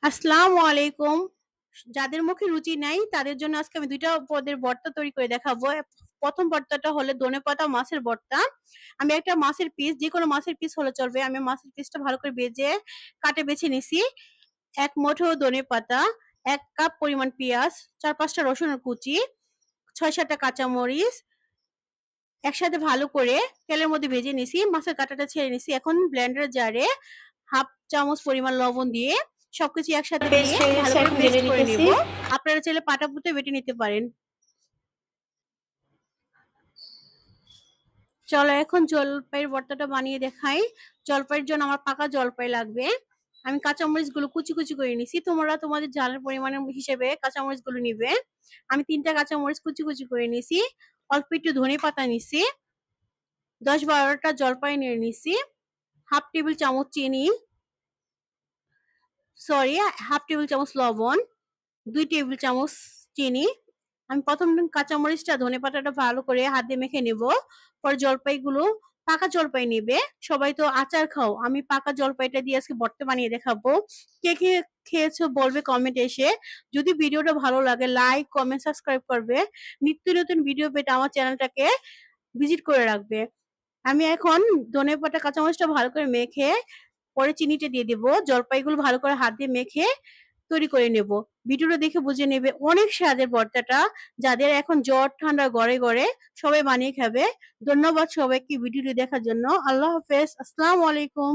আসসালামু আলাইকুম। যাদের মুখে রুচি নাই তাদের জন্য আজকে আমি ২ টা পদের ভর্তা তৈরি করে দেখাবো। ১ম ভর্তাটা হলো ধনেপাতা মাছের ভর্তা। আমি একটা মাছের পিস, যেকোনো মাছের পিস হলে চলবে। আমি মাছের পিসটা ভালো করে ভেজে কাটে বেছে নিছি। ১ মুঠো ধনেপাতা, ১ কাপ পরিমাণ পেঁয়াজ, ৪-৫ টা রসুনের কুচি, ৬-৭ টা কাঁচামরিচ একসাথে ভালো করে তেলের মধ্যে ভেজে নিছি। মাছের কাঁটাটা ছেড়ে নিছি। এখন ব্লেন্ডার জারে ১/২ চামচ পরিমাণ লবণ দিয়ে সবকিছু একসাথে পেস্ট দিয়ে হয়ে ভালো গেছে, করে এখন পেস্ট ঢেলে করে নিতেছি। নিব। আপনারা চাইলে পাটাপুতে বেটে নিতে পারেন। চলো এখন জলপাইয়ের ভর্তাটা বানিয়ে দেখাই। জলপাইয়ের জন্য আমার পাকা জলপাই লাগবে। আমি কাঁচামরিচগুলো কুচি, কুচি করে নিছি। তোমরা তোমাদের ঝালের পরিমাণের হিসেবে কাঁচামরিচগুলো নিবে। আমি ৩ টা কাঁচামরিচ কুচি, কুচি করে নিছি। অল্প একটু ধনেপাতা নিছি। ১০-১২ টা জলপাই নিয়ে নিছি। ১/২ টেবিল চামচ চিনি, সরি ১/২ টেবিল চামচ লবণ, ২ টেবিল চামচ চিনি। আমি ১ম কাঁচামরিচটা ধনেপাতাটা ভালো করে হাত দিয়ে মেখে নেব। পরে জলপাইগুলো পাকা জলপাই নিবে। সবাই তো আচার খাও। আমি পাকা জলপাইটা দিয়ে আজকে ভর্তা বানিয়ে দেখাবো। কে, কে খেয়েছো বলবে কমেন্টে এসে। যদি ভিডিওটা ভালো লাগে লাইক, কমেন্ট, সাবস্ক্রাইব করবে। নিত্য নতুন ভিডিও পেতে আমার চ্যানেলটাকে ভিজিট করে রাখবে। আমি এখন ধনেপাতা কাঁচামরিচটা ভালো করে মেখে পরে চিনিটা দিয়ে দিব। জলপাইগুলো ভালো করে হাত দিয়ে মেখে তৈরি করে নেব। ভিডিওটা দেখে বুঝে নেবে অনেক স্বাদের ভর্তাটা। যাদের এখন জ্বর ঠান্ডা ঘরে ঘরে সবাই বানিয়ে খাবে। ধন্যবাদ সবাইকে ভিডিওটি দেখার জন্য। আল্লাহ হাফেজ। আসসালামু আলাইকুম।